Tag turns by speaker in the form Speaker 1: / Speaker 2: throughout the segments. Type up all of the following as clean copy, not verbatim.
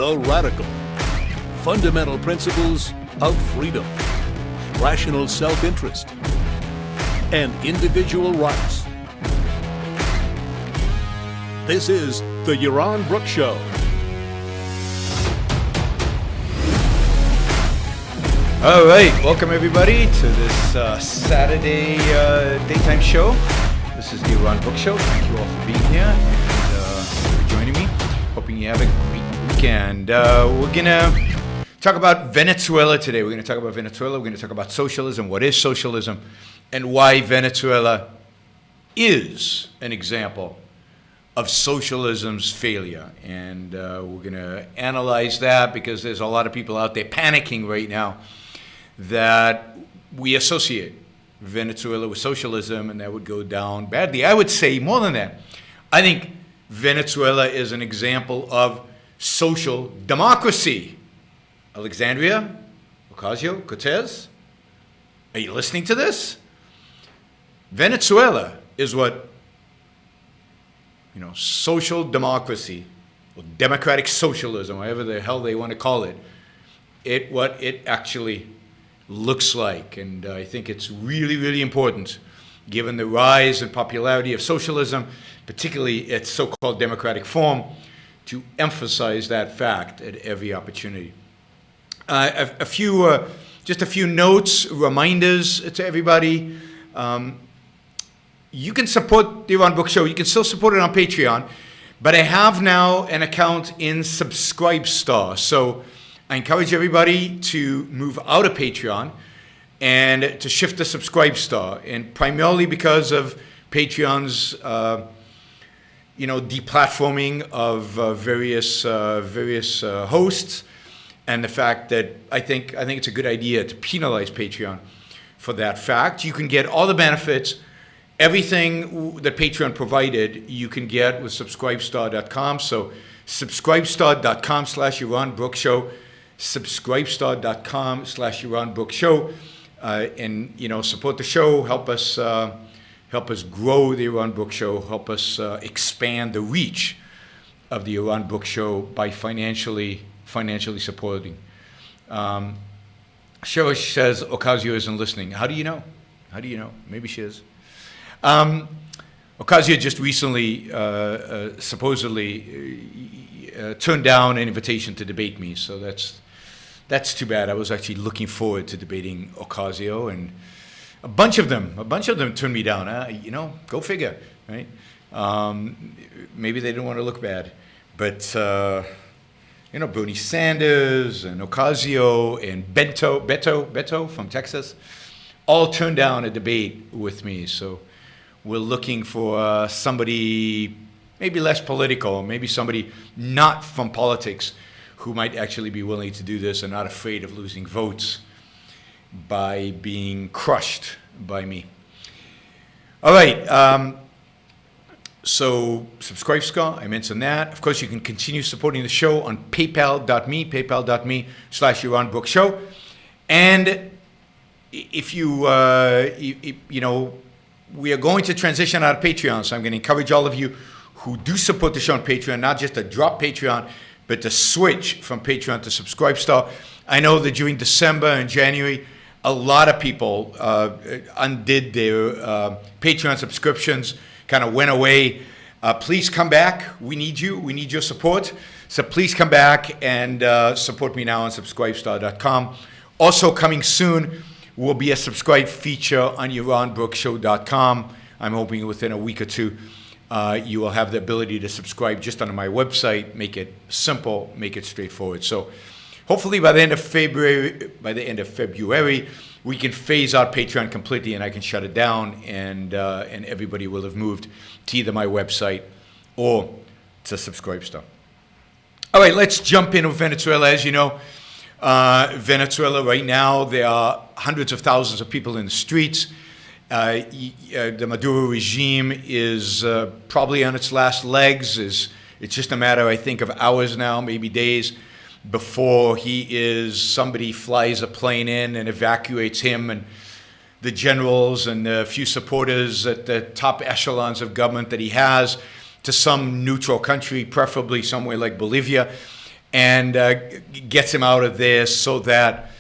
Speaker 1: the radical, fundamental principles of freedom, rational self-interest, and individual rights. This is the Yaron Brook Show.
Speaker 2: All right, welcome everybody to this Saturday daytime show. This is the Yaron Brook Show. Thank you all for being here and for joining me. Hoping you have a great weekend. We're gonna talk about Venezuela today. We're gonna talk about Venezuela. We're gonna talk about socialism. What is socialism, and why Venezuela is an example of socialism's failure. And we're gonna analyze that because there's a lot of people out there panicking right now that we associate Venezuela with socialism and that would go down badly. I would say more than that. I think Venezuela is an example of social democracy. Alexandria Ocasio-Cortez, are you listening to this? Venezuela is what, social democracy, or democratic socialism, whatever the hell they want to call it, what it actually looks like. And I think it's really, really important, given the rise and popularity of socialism, particularly its so-called democratic form, to emphasize that fact at every opportunity. Just a few notes, reminders to everybody. You can support the Yaron Brook Show. You can still support it on Patreon, but I have now an account in Subscribestar. So I encourage everybody to move out of Patreon and to shift to Subscribestar, and primarily because of Patreon's, deplatforming of various hosts, and the fact that I think it's a good idea to penalize Patreon for that fact. You can get all the benefits, everything that Patreon provided, you can get with Subscribestar.com. So Subscribestar.com/Yaron Brook Show. Subscribestar.com/Yaron Brook Show, and support the show, help us grow the Yaron Brook Show, help us expand the reach of the Yaron Brook Show by financially supporting. Cheryl says Ocasio isn't listening. How do you know? Maybe she is. Ocasio just recently supposedly turned down an invitation to debate me, so that's too bad. I was actually looking forward to debating Ocasio, and a bunch of them turned me down. Go figure, right? Maybe they didn't want to look bad, but Bernie Sanders and Ocasio and Beto from Texas, all turned down a debate with me. So we're looking for somebody maybe less political, maybe somebody not from politics, who might actually be willing to do this and not afraid of losing votes by being crushed by me. All right, so Subscribestar, I mentioned that. Of course, you can continue supporting the show on paypal.me/Yaron Brook Show. And if we are going to transition out of Patreon, so I'm going to encourage all of you who do support the show on Patreon, not just to drop Patreon, but to switch from Patreon to Subscribestar. I know that during December and January, a lot of people undid their Patreon subscriptions, kind of went away. Please come back. We need you. We need your support. So please come back and support me now on Subscribestar.com. Also coming soon will be a subscribe feature on YaronBrookShow.com. I'm hoping within a week or two, you will have the ability to subscribe just on my website, make it simple, make it straightforward. So hopefully by the end of February, we can phase out Patreon completely and I can shut it down, and everybody will have moved to either my website or to Subscribestar. All right, let's jump into Venezuela. As you know, Venezuela right now, there are hundreds of thousands of people in the streets. The Maduro regime is probably on its last legs. It's just a matter, I think, of hours now, maybe days, before somebody flies a plane in and evacuates him and the generals and a few supporters at the top echelons of government that he has to some neutral country, preferably somewhere like Bolivia. and gets him out of there so that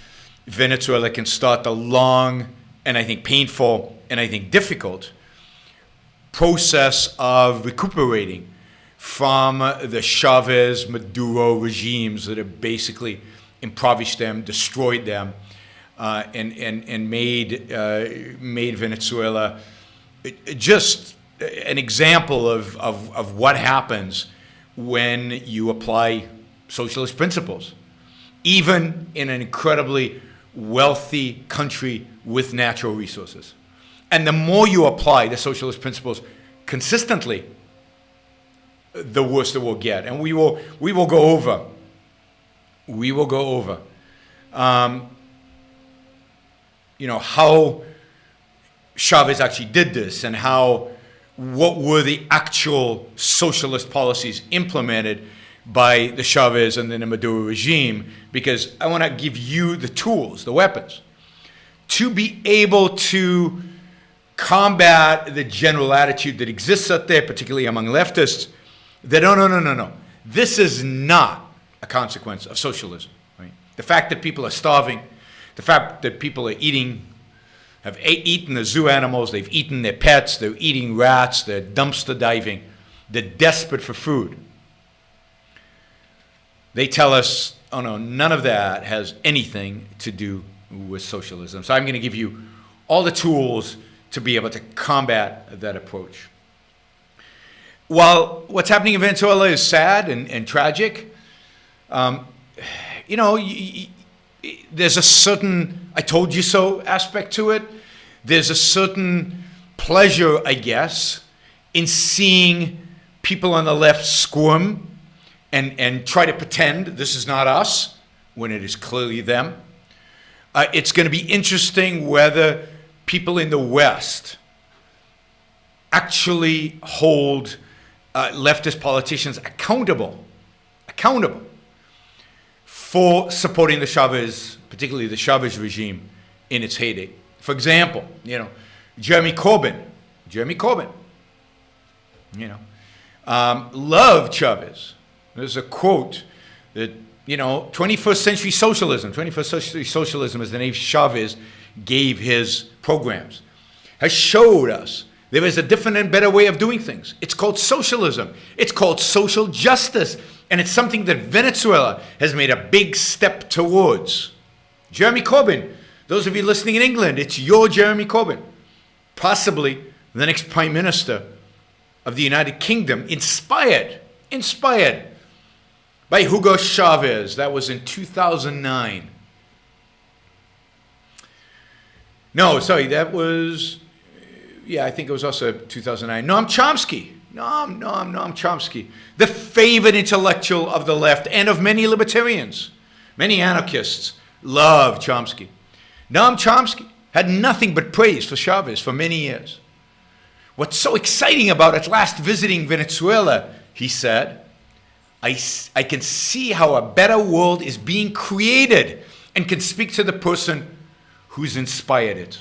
Speaker 2: Venezuela can start the long and I think painful and I think difficult process of recuperating from the Chavez, Maduro regimes that have basically impoverished them, destroyed them, and made Venezuela just an example of what happens when you apply socialist principles, even in an incredibly wealthy country with natural resources. And the more you apply the socialist principles consistently, the worse it will get. And we will go over. How Chavez actually did this, and what were the actual socialist policies implemented by the Chavez and then the Maduro regime, because I want to give you the tools, the weapons, to be able to combat the general attitude that exists out there, particularly among leftists, that no. This is not a consequence of socialism. Right? The fact that people are starving, the fact that people are have eaten the zoo animals, they've eaten their pets, they're eating rats, they're dumpster diving, they're desperate for food. They tell us, oh no, none of that has anything to do with socialism. So I'm going to give you all the tools to be able to combat that approach. While what's happening in Venezuela is sad and tragic, there's a certain I told you so aspect to it. There's a certain pleasure, I guess, in seeing people on the left squirm and try to pretend this is not us when it is clearly them. It's going to be interesting whether people in the West actually hold leftist politicians accountable for supporting the Chavez, particularly the Chavez regime in its heyday. For example, Jeremy Corbyn, loved Chavez. There's a quote that, 21st century socialism is the name Chavez gave his programs, has showed us there is a different and better way of doing things. It's called socialism. It's called social justice. And it's something that Venezuela has made a big step towards. Jeremy Corbyn, those of you listening in England, it's your Jeremy Corbyn. Possibly the next Prime Minister of the United Kingdom, inspired by Hugo Chavez. That was in 2009. No, sorry, that was, I think it was also 2009. Noam Chomsky. Noam Chomsky, the favorite intellectual of the left and of many libertarians. Many anarchists love Chomsky. Noam Chomsky had nothing but praise for Chavez for many years. What's so exciting about its last visiting Venezuela, he said, I can see how a better world is being created and can speak to the person who's inspired it.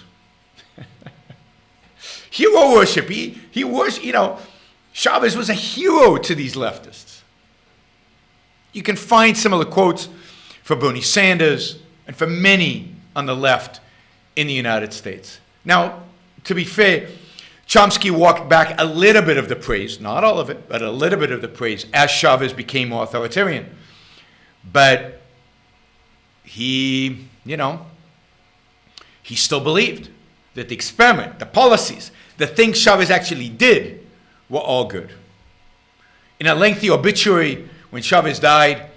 Speaker 2: Hero worship. He worshiped, Chavez was a hero to these leftists. You can find similar quotes for Bernie Sanders and for many on the left in the United States. Now, to be fair, Chomsky walked back a little bit of the praise, not all of it, but a little bit of the praise as Chavez became more authoritarian. But he still believed that the experiment, the policies, the things Chavez actually did were all good. In a lengthy obituary when Chavez died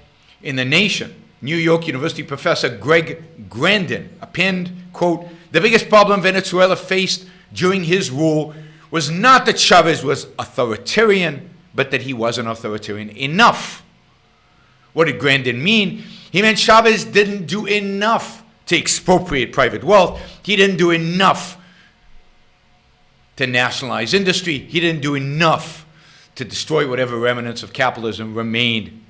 Speaker 2: in The Nation, New York University professor Greg Grandin appended, quote, "The biggest problem Venezuela faced during his rule was not that Chavez was authoritarian, but that he wasn't authoritarian enough." What did Grandin mean? He meant Chavez didn't do enough to expropriate private wealth. He didn't do enough to nationalize industry. He didn't do enough to destroy whatever remnants of capitalism remained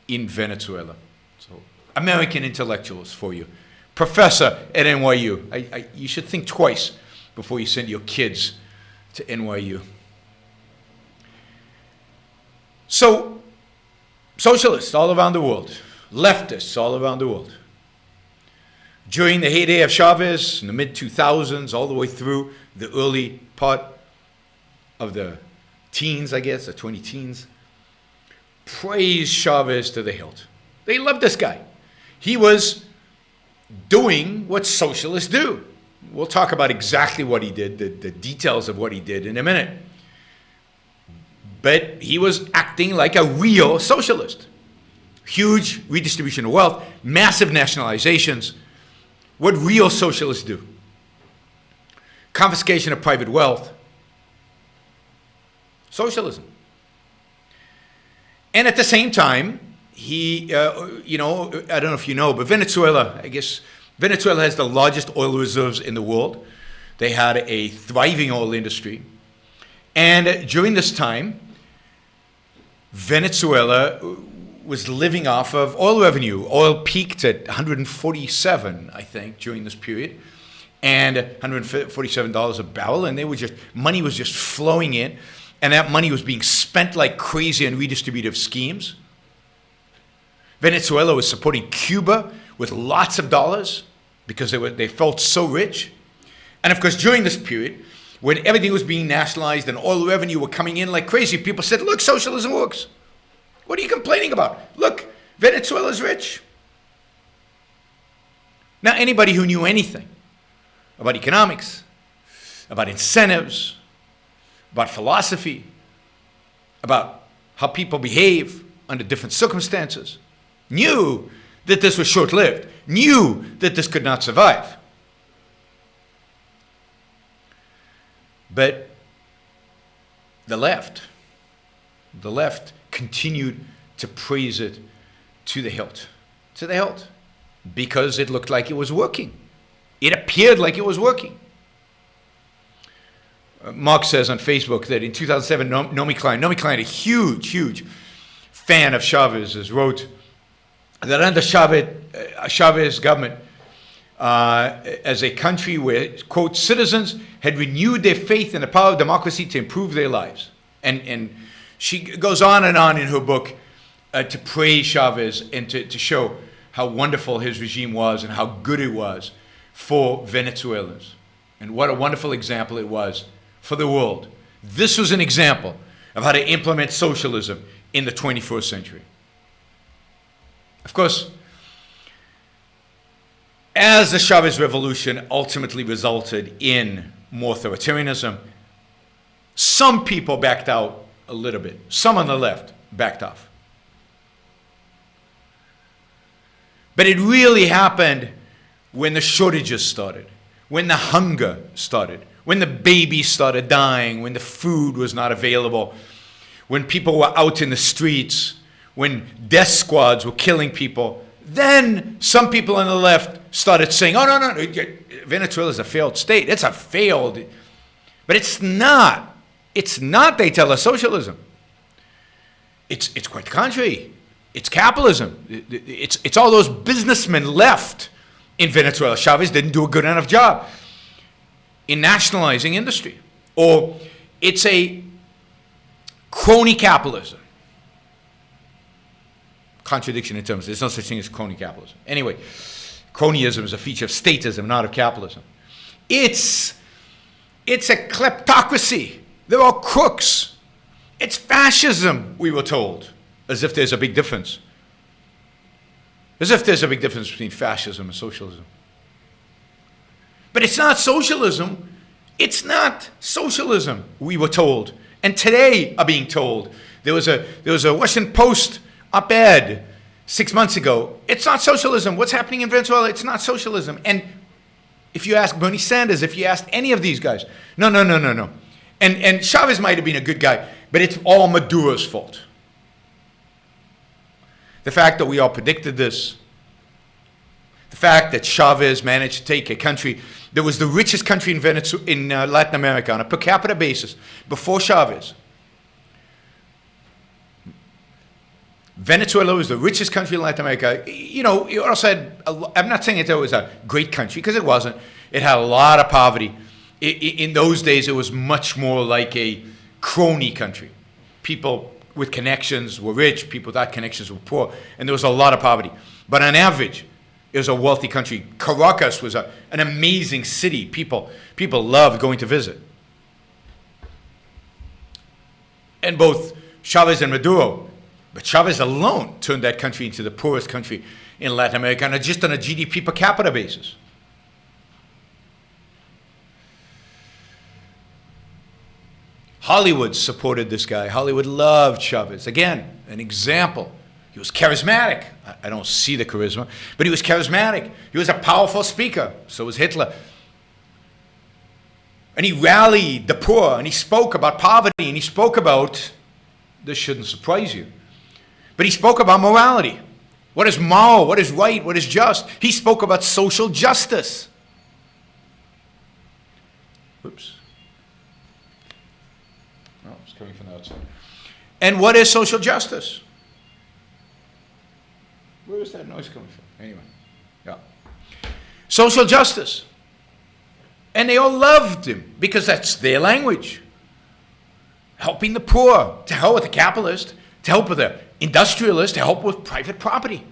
Speaker 2: in Venezuela. So, American intellectuals for you. Professor at NYU. You should think twice before you send your kids to NYU. So Socialists all around the world, leftists all around the world. During the heyday of Chavez in the mid-2000s, all the way through the early part of the teens, I guess, the 20-teens, praised Chavez to the hilt. They loved this guy. He was doing what socialists do. We'll talk about exactly what he did, the details of what he did in a minute. But he was acting like a real socialist. Huge redistribution of wealth, massive nationalizations. What real socialists do. Confiscation of private wealth. Socialism. And at the same time, he, I don't know if you know, but Venezuela has the largest oil reserves in the world. They had a thriving oil industry. And during this time, Venezuela was living off of oil revenue. Oil peaked at 147, I think, during this period, and $147 a barrel, and money was just flowing in, and that money was being spent like crazy on redistributive schemes. Venezuela was supporting Cuba with lots of dollars because they felt so rich. And of course, during this period, when everything was being nationalized and oil revenue were coming in like crazy, people said, look, socialism works. What are you complaining about? Look, Venezuela's rich. Now, anybody who knew anything about economics, about incentives, about philosophy, about how people behave under different circumstances, knew that this was short-lived, knew that this could not survive. But the left continued to praise it to the hilt, because it looked like it was working. It appeared like it was working. Mark says on Facebook that in 2007, Naomi Klein, a huge fan of Chavez's, wrote that under Chavez government, as a country where, quote, citizens had renewed their faith in the power of democracy to improve their lives. And she goes on in her book to praise Chavez and to show how wonderful his regime was and how good it was for Venezuelans. And what a wonderful example it was for the world. This was an example of how to implement socialism in the 21st century. Of course, as the Chavez revolution ultimately resulted in more authoritarianism, some people backed out a little bit. Some on the left backed off. But it really happened when the shortages started, when the hunger started, when the babies started dying, when the food was not available, when people were out in the streets, when death squads were killing people. Then some people on the left started saying, oh, no, Venezuela's a failed state. It's a failed. But it's not. It's not, they tell us, socialism. It's quite the contrary. It's capitalism. It's all those businessmen left in Venezuela. Chavez didn't do a good enough job in nationalizing industry. Or it's a crony capitalism. Contradiction in terms. There's no such thing as crony capitalism. Anyway, cronyism is a feature of statism, not of capitalism. It's a kleptocracy. They're all crooks. It's fascism, we were told, as if there's a big difference. As if there's a big difference between fascism and socialism. But it's not socialism. It's not socialism, we were told. And today are being told. There was a Washington Post op-ed 6 months ago. It's not socialism. What's happening in Venezuela? It's not socialism. And if you ask Bernie Sanders, if you ask any of these guys, no. And Chavez might have been a good guy, but it's all Maduro's fault. The fact that we all predicted this, the fact that Chavez managed to take a country that was the richest country in Latin America on a per capita basis before Chavez. Venezuela was the richest country in Latin America. You know, you also had, I'm not saying it was a great country, because it wasn't. It had a lot of poverty. In those days, it was much more like a crony country. People with connections were rich, people without connections were poor, and there was a lot of poverty. But on average, it was a wealthy country. Caracas was an amazing city. People loved going to visit. And both Chavez and Maduro, but Chavez alone turned that country into the poorest country in Latin America, and just on a GDP per capita basis. Hollywood supported this guy. Hollywood loved Chavez. Again, an example. He was charismatic. I don't see the charisma, but he was charismatic. He was a powerful speaker. So was Hitler. And he rallied the poor, and he spoke about poverty, and he spoke about, this shouldn't surprise you, but he spoke about morality. What is moral? What is right? What is just? He spoke about social justice. Whoops. No, it's coming from the outside. And what is social justice? Where is that noise coming from? Anyway, yeah. Social justice. And they all loved him because that's their language. Helping the poor, to help with the capitalist, to help with the industrialist, to help with private property.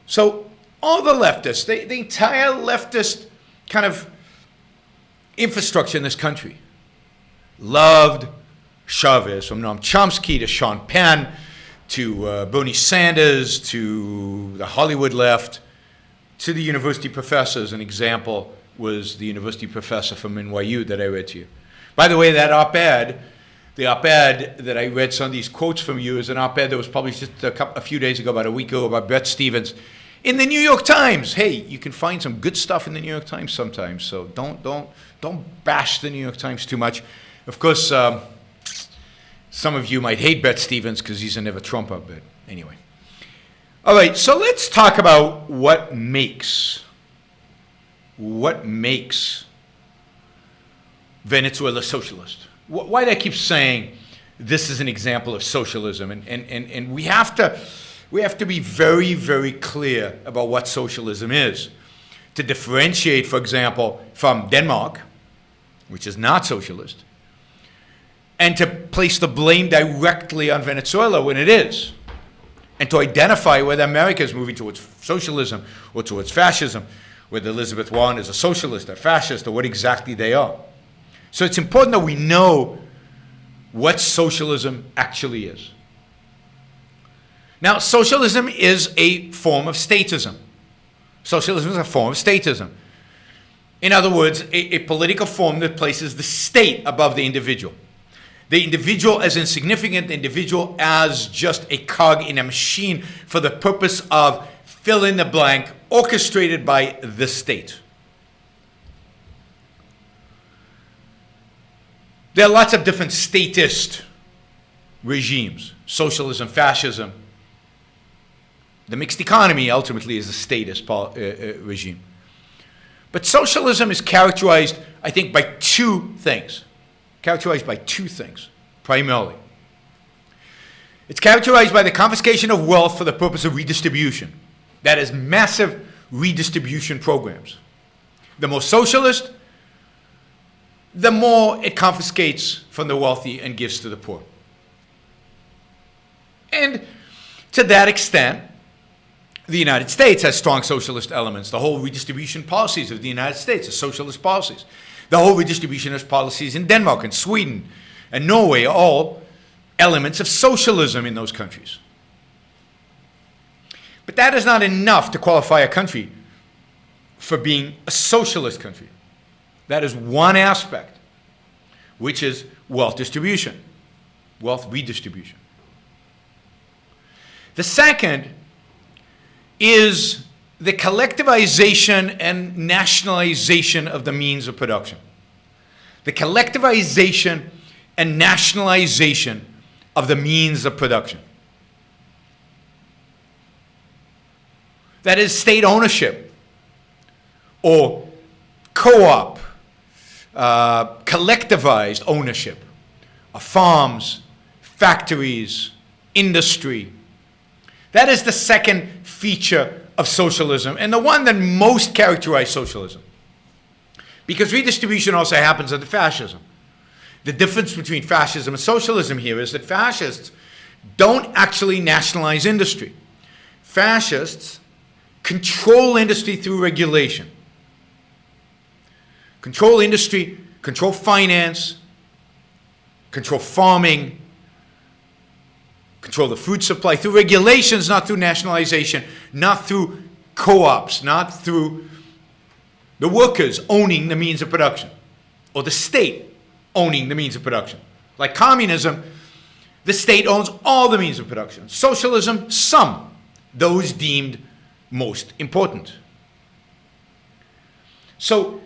Speaker 2: So all the leftists, the entire leftist kind of infrastructure in this country loved Chavez, from Noam Chomsky to Sean Penn to Bernie Sanders to the Hollywood left to the university professors. An example was the university professor from NYU that I read to you. By the way, that op-ed, the op-ed that I read some of these quotes from you, is an op-ed that was published just a few days ago, about a week ago, about Bret Stephens in the New York Times. Hey, you can find some good stuff in the New York Times sometimes, so don't bash the New York Times too much. Of course, some of you might hate Bret Stephens because he's a never Trumper, but anyway. All right, so let's talk about what makes Venezuela socialist. Why do I keep saying this is an example of socialism? And we have to be very, very clear about what socialism is. To differentiate, for example, from Denmark, which is not socialist, and to place the blame directly on Venezuela when it is. And to identify whether America is moving towards socialism or towards fascism, whether Elizabeth Warren is a socialist or fascist or what exactly they are. So it's important that we know what socialism actually is. Now, socialism is a form of statism. Socialism is a form of statism. In other words, a political form that places the state above the individual. The individual as insignificant, the individual as just a cog in a machine for the purpose of fill in the blank, orchestrated by the state. There are lots of different statist regimes, socialism, fascism. The mixed economy ultimately is a statist regime. But socialism is characterized, I think, by two things. Primarily. It's characterized by the confiscation of wealth for the purpose of redistribution. That is, massive redistribution programs. The more socialist, the more it confiscates from the wealthy and gives to the poor. And to that extent, the United States has strong socialist elements. The whole redistribution policies of the United States are socialist policies. The whole redistributionist policies in Denmark and Sweden and Norway are all elements of socialism in those countries. But that is not enough to qualify a country for being a socialist country. That is one aspect, which is wealth distribution, wealth redistribution. The second is the collectivization and nationalization of the means of production. The collectivization and nationalization of the means of production. That is state ownership or co-op, collectivized ownership of farms, factories, industry. That is the second feature of socialism, and the one that most characterizes socialism. Because redistribution also happens under fascism. The difference between fascism and socialism here is that fascists don't actually nationalize industry. Fascists control industry through regulation. Control industry, control finance, control farming, control the food supply through regulations, not through nationalization, not through co-ops, not through the workers owning the means of production, or the state owning the means of production. Like communism, the state owns all the means of production. Socialism, some, those deemed most important. So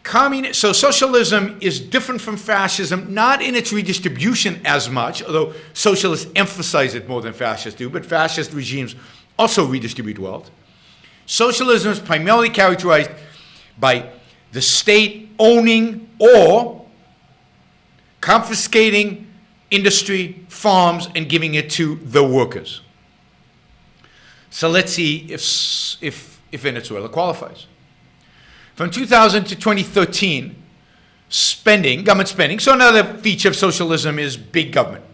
Speaker 2: socialism is different from fascism, not in its redistribution as much, although socialists emphasize it more than fascists do, but fascist regimes also redistribute wealth. Socialism is primarily characterized by the state owning or confiscating industry, farms, and giving it to the workers. So let's see if Venezuela qualifies. From 2000 to 2013, government spending, so another feature of socialism is big government.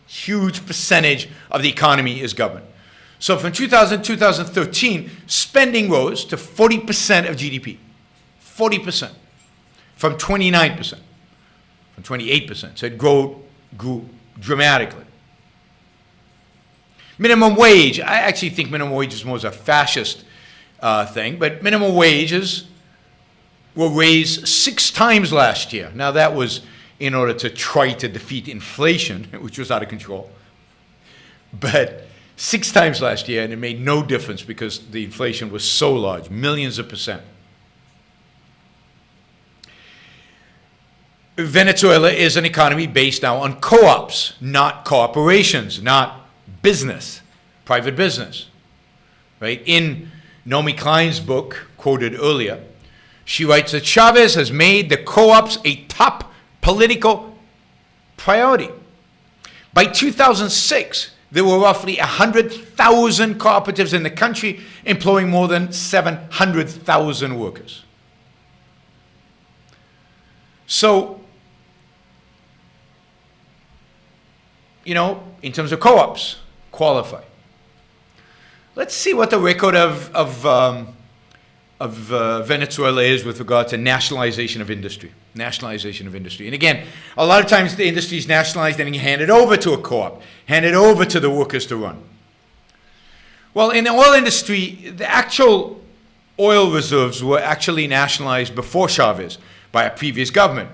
Speaker 2: Huge percentage of the economy is government. So from 2000 to 2013, spending rose to 40% of GDP. 40%. From 29%. From 28%. So it grew dramatically. Minimum wage, I actually think minimum wage is more as a fascist thing, but minimum wages were raised 6 times last year. Now that was in order to try to defeat inflation, which was out of control. But 6 times last year, and it made no difference because the inflation was so large, millions of percent. Venezuela is an economy based now on co-ops, not corporations, not business, private business. Right? In Naomi Klein's book, quoted earlier, she writes that Chavez has made the co-ops a top political priority. By 2006, there were roughly 100,000 cooperatives in the country, employing more than 700,000 workers. So, in terms of co-ops, qualify. Let's see what the record of Venezuela is with regard to nationalization of industry. Nationalization of industry. And again, a lot of times the industry is nationalized and handed over to a co-op, handed over to the workers to run. Well, in the oil industry, the actual oil reserves were actually nationalized before Chavez by a previous government.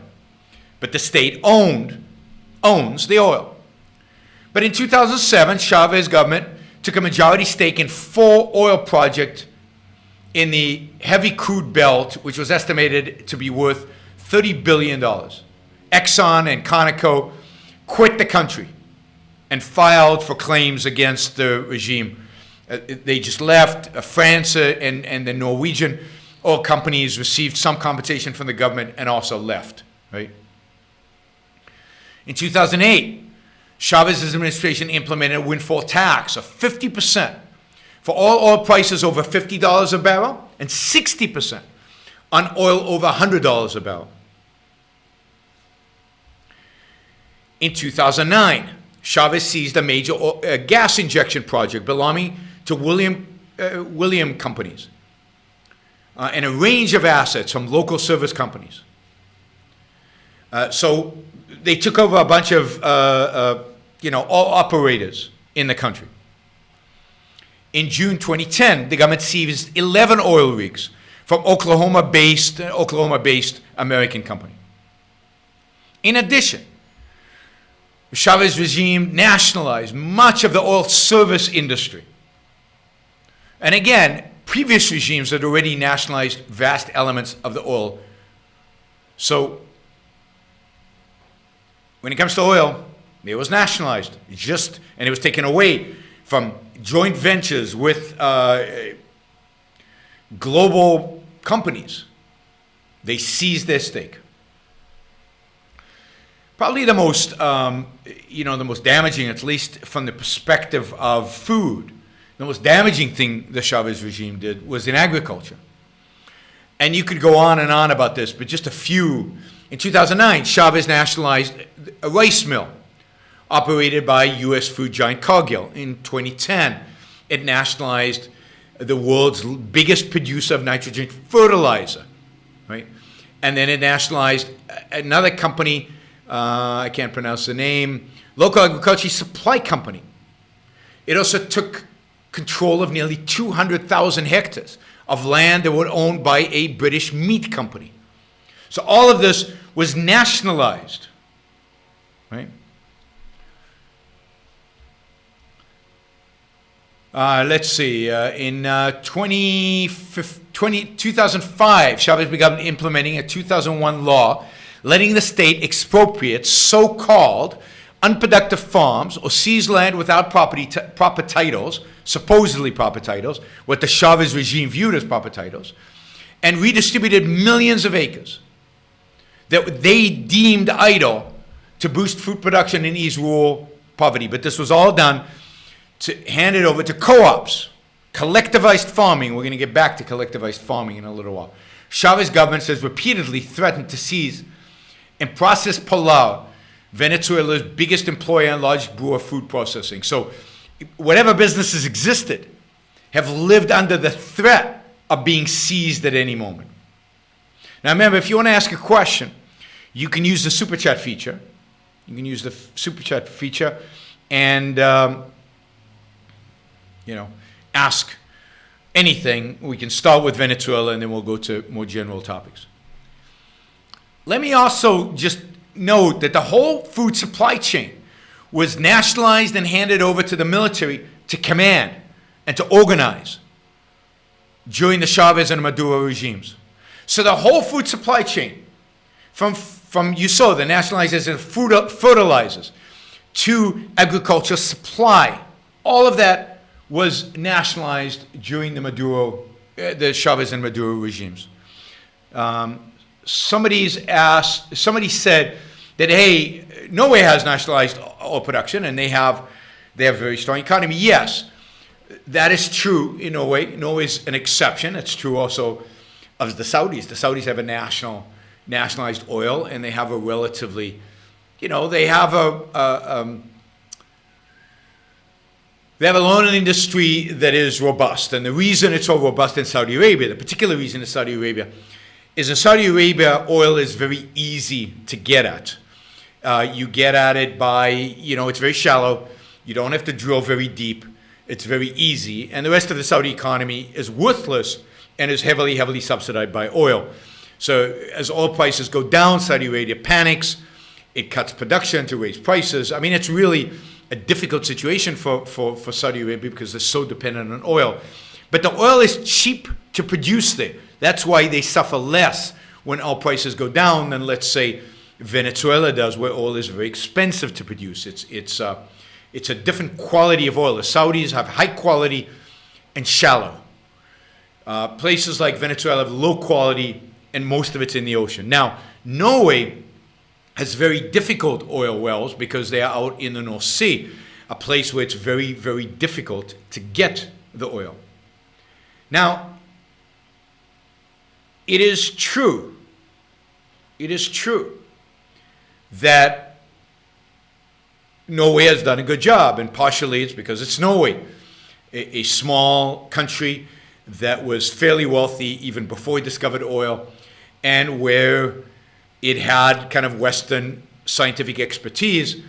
Speaker 2: But the state owns the oil. But in 2007, Chavez government took a majority stake in 4 oil projects in the heavy crude belt, which was estimated to be worth $30 billion. Exxon and Conoco quit the country and filed for claims against the regime. They just left. France and the Norwegian oil companies received some compensation from the government and also left. Right? In 2008, Chavez's administration implemented a windfall tax of 50% for all oil prices over $50 a barrel and 60% on oil over $100 a barrel. In 2009, Chavez seized a major gas injection project belonging to William companies and a range of assets from local service companies. So they took over a bunch of oil operators in the country. In June 2010, the government seized 11 oil rigs from Oklahoma-based American company. In addition, the Chavez regime nationalized much of the oil service industry. And again, previous regimes had already nationalized vast elements of the oil. So when it comes to oil, it was nationalized, and it was taken away from joint ventures with global companies. They seized their stake. Probably the most, the most damaging, at least from the perspective of food, the most damaging thing the Chavez regime did was in agriculture. And you could go on and on about this, but just a few In 2009, Chavez nationalized a rice mill operated by U.S. food giant Cargill. In 2010, it nationalized the world's biggest producer of nitrogen fertilizer, right? And then it nationalized another company, I can't pronounce the name, local agriculture supply company. It also took control of nearly 200,000 hectares of land that were owned by a British meat company. So all of this was nationalized, right? Let's see, in 2005, Chavez began implementing a 2001 law letting the state expropriate so-called unproductive farms or seize land without proper titles, supposedly proper titles, what the Chavez regime viewed as proper titles, and redistributed millions of acres that they deemed idle to boost food production and ease rural poverty. But this was all done to hand it over to co-ops, collectivized farming. We're going to get back to collectivized farming in a little while. Chavez government has repeatedly threatened to seize and process Palau, Venezuela's biggest employer and largest brewer of food processing. So whatever businesses existed have lived under the threat of being seized at any moment. Now remember, if you want to ask a question, you can use the Super Chat feature. You can use the Super Chat feature and ask anything. We can start with Venezuela and then we'll go to more general topics. Let me also just note that the whole food supply chain was nationalized and handed over to the military to command and to organize during the Chavez and Maduro regimes. So the whole food supply chain, from you saw the nationalization of fertilizers to agriculture supply, all of that was nationalized during the Chavez and Maduro regimes. Somebody said that, hey, Norway has nationalized oil production and they have a very strong economy. Yes, that is true in Norway. Norway is an exception. It's true also of the Saudis. The Saudis have a nationalized oil, and they have a relatively, they have a oil industry that is robust. And the reason it's so robust in Saudi Arabia, the particular reason in Saudi Arabia, is in Saudi Arabia, oil is very easy to get at. You get at it by, it's very shallow. You don't have to drill very deep. It's very easy. And the rest of the Saudi economy is worthless and is heavily, heavily subsidized by oil. So as oil prices go down, Saudi Arabia panics. It cuts production to raise prices. I mean, it's really a difficult situation for Saudi Arabia because they're so dependent on oil. But the oil is cheap to produce there. That's why they suffer less when oil prices go down than, let's say, Venezuela does, where oil is very expensive to produce. It's a different quality of oil. The Saudis have high quality and shallow. Places like Venezuela have low quality, and most of it's in the ocean. Now, Norway has very difficult oil wells because they are out in the North Sea, a place where it's very, very difficult to get the oil. Now, it is true that Norway has done a good job, and partially it's because it's Norway, a small country that was fairly wealthy even before it discovered oil, and where it had kind of Western scientific expertise.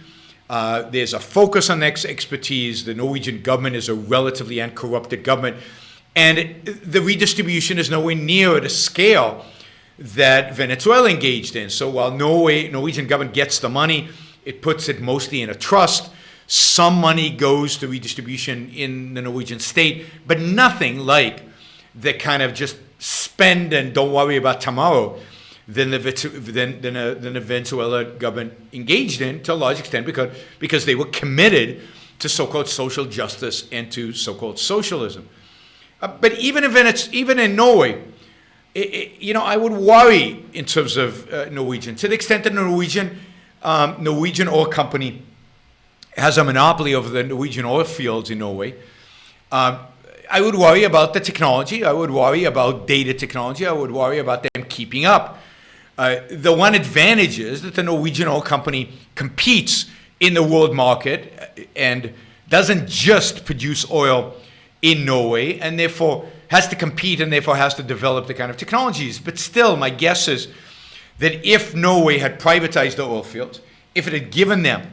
Speaker 2: There's a focus on expertise. The Norwegian government is a relatively uncorrupted government, and the redistribution is nowhere near the scale that Venezuela engaged in. So while Norwegian government gets the money, it puts it mostly in a trust. Some money goes to redistribution in the Norwegian state, but nothing like the kind of just spend and don't worry about tomorrow than the Venezuela government engaged in to a large extent because they were committed to so-called social justice and to so-called socialism. But even in Norway, I would worry in terms of Norwegian. To the extent that Norwegian oil company has a monopoly over the Norwegian oil fields in Norway, I would worry about the technology. I would worry about data technology. I would worry about them keeping up The one advantage is that the Norwegian oil company competes in the world market and doesn't just produce oil in Norway, and therefore has to compete and therefore has to develop the kind of technologies. But still, my guess is that if Norway had privatized the oil fields, if it had given them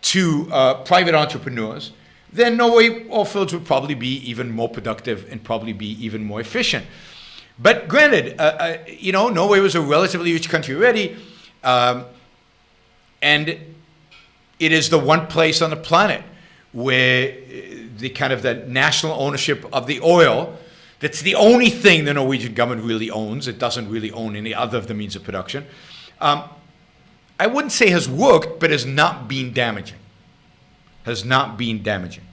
Speaker 2: to private entrepreneurs, then Norway oil fields would probably be even more productive and probably be even more efficient. But granted, Norway was a relatively rich country already, and it is the one place on the planet where the kind of the national ownership of the oil, that's the only thing the Norwegian government really owns. It doesn't really own any other of the means of production. I wouldn't say has worked, but has not been damaging. Has not been damaging.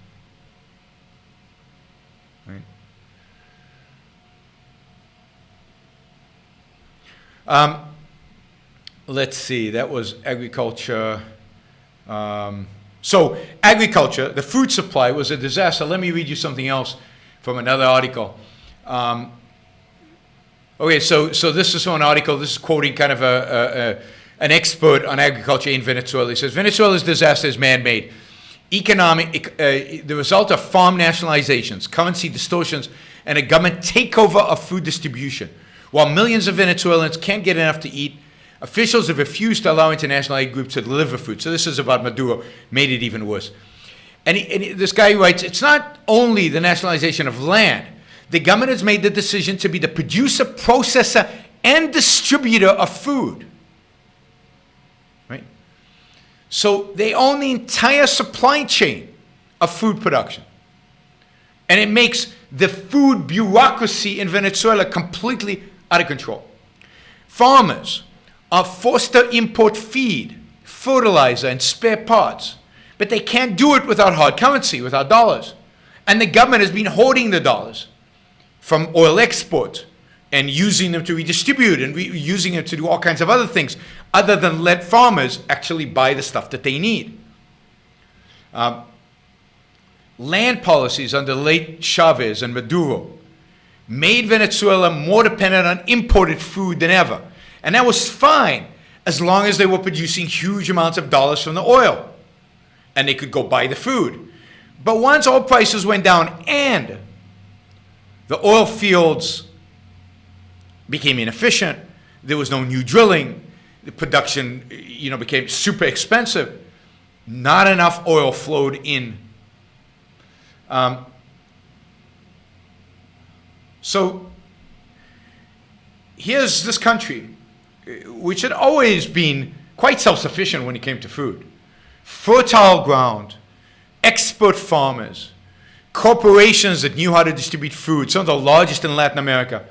Speaker 2: Right? Let's see, that was agriculture. So agriculture, the food supply was a disaster. Let me read you something else from another article. Okay, so this is from an article. This is quoting kind of an expert on agriculture in Venezuela. He says, Venezuela's disaster is man-made. The result of farm nationalizations, currency distortions, and a government takeover of food distribution. While millions of Venezuelans can't get enough to eat, officials have refused to allow international aid groups to deliver food. So this is about Maduro, made it even worse. And this guy writes, it's not only the nationalization of land. The government has made the decision to be the producer, processor, and distributor of food. Right? So they own the entire supply chain of food production. And it makes the food bureaucracy in Venezuela completely out of control. Farmers are forced to import feed, fertilizer, and spare parts. But they can't do it without hard currency, without dollars. And the government has been hoarding the dollars from oil export and using them to redistribute and using them to do all kinds of other things other than let farmers actually buy the stuff that they need. Land policies under late Chavez and Maduro made Venezuela more dependent on imported food than ever. And that was fine as long as they were producing huge amounts of dollars from the oil and they could go buy the food. But once oil prices went down and the oil fields became inefficient, there was no new drilling, the production became super expensive, not enough oil flowed in. So here's this country, which had always been quite self-sufficient when it came to food. Fertile ground, expert farmers, corporations that knew how to distribute food, some of the largest in Latin America.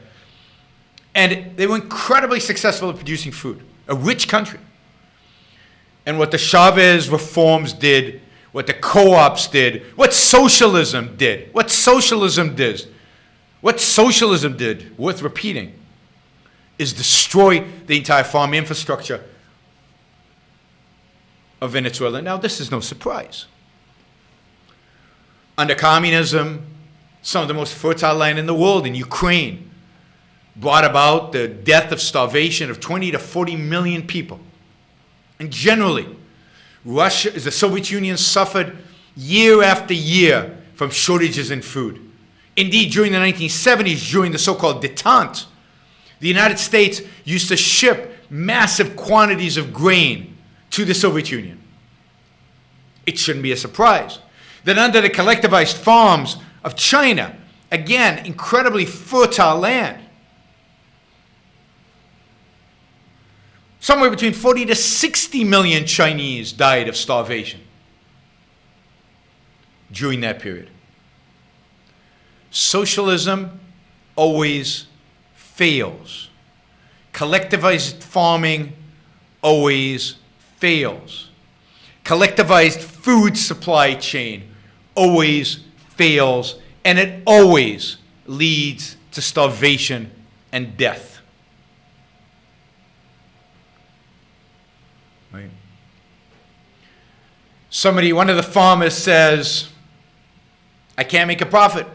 Speaker 2: And they were incredibly successful at producing food, a rich country. And what the Chavez reforms did, what the co-ops did, what socialism did, worth repeating, is destroy the entire farm infrastructure of Venezuela. Now, this is no surprise. Under communism, some of the most fertile land in the world in Ukraine brought about the death of starvation of 20 to 40 million people. And generally, the Soviet Union suffered year after year from shortages in food. Indeed, during the 1970s, during the so-called détente, the United States used to ship massive quantities of grain to the Soviet Union. It shouldn't be a surprise that under the collectivized farms of China, again, incredibly fertile land, somewhere between 40 to 60 million Chinese died of starvation during that period. Socialism always fails. Collectivized farming always fails. Collectivized food supply chain always fails, and it always leads to starvation and death. Right? One of the farmers says, I can't make a profit.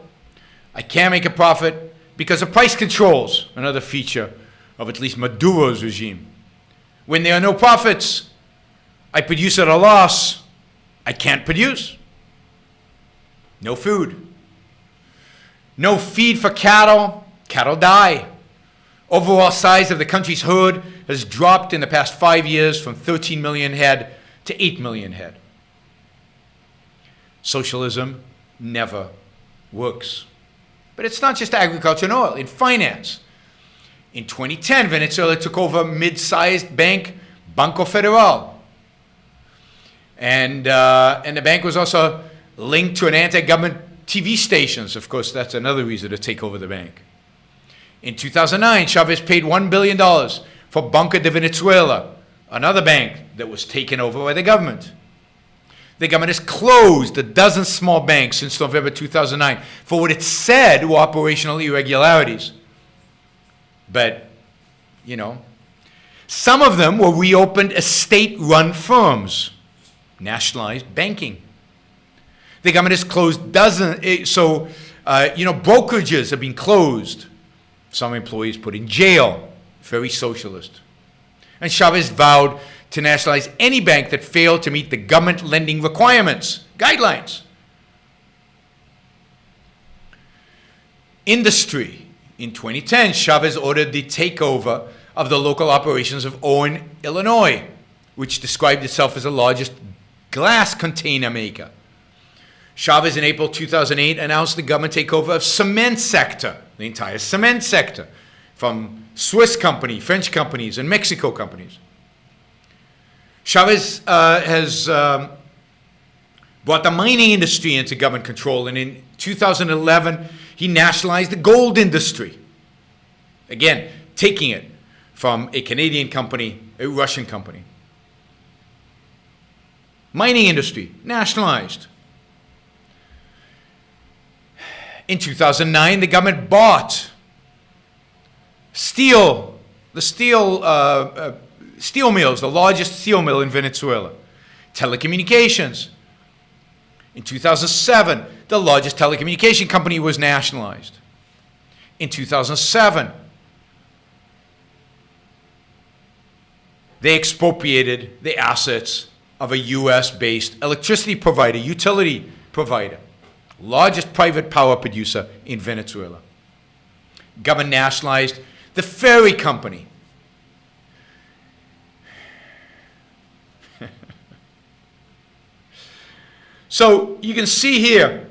Speaker 2: I can't make a profit because of price controls, another feature of at least Maduro's regime. When there are no profits, I produce at a loss. I can't produce. No food. No feed for cattle. Cattle die. Overall size of the country's herd has dropped in the past 5 years from 13 million head to 8 million head. Socialism never works. But it's not just agriculture and oil. In finance, in 2010, Venezuela took over a mid-sized bank, Banco Federal. And the bank was also linked to an anti-government TV stations. Of course, that's another reason to take over the bank. In 2009, Chavez paid $1 billion for Banco de Venezuela, another bank that was taken over by the government. The government has closed a dozen small banks since November 2009 for what it said were operational irregularities. But, you know, some of them were reopened as state-run firms, nationalized banking. The government has closed dozens, brokerages have been closed. Some employees put in jail. Very socialist. And Chavez vowed to nationalize any bank that failed to meet the government lending requirements, guidelines. Industry. In 2010, Chavez ordered the takeover of the local operations of Owen, Illinois, which described itself as the largest glass container maker. Chavez in April 2008 announced the government takeover of cement sector, the entire cement sector, from Swiss company, French companies, and Mexico companies. Chavez has brought the mining industry into government control, and in 2011, he nationalized the gold industry. Again, taking it from a Canadian company, a Russian company. Mining industry, nationalized. In 2009, the government bought steel mills, the largest steel mill in Venezuela. Telecommunications. In 2007, the largest telecommunication company was nationalized. In 2007, they expropriated the assets of a US-based electricity provider, utility provider, largest private power producer in Venezuela. Government nationalized the ferry company. So you can see here,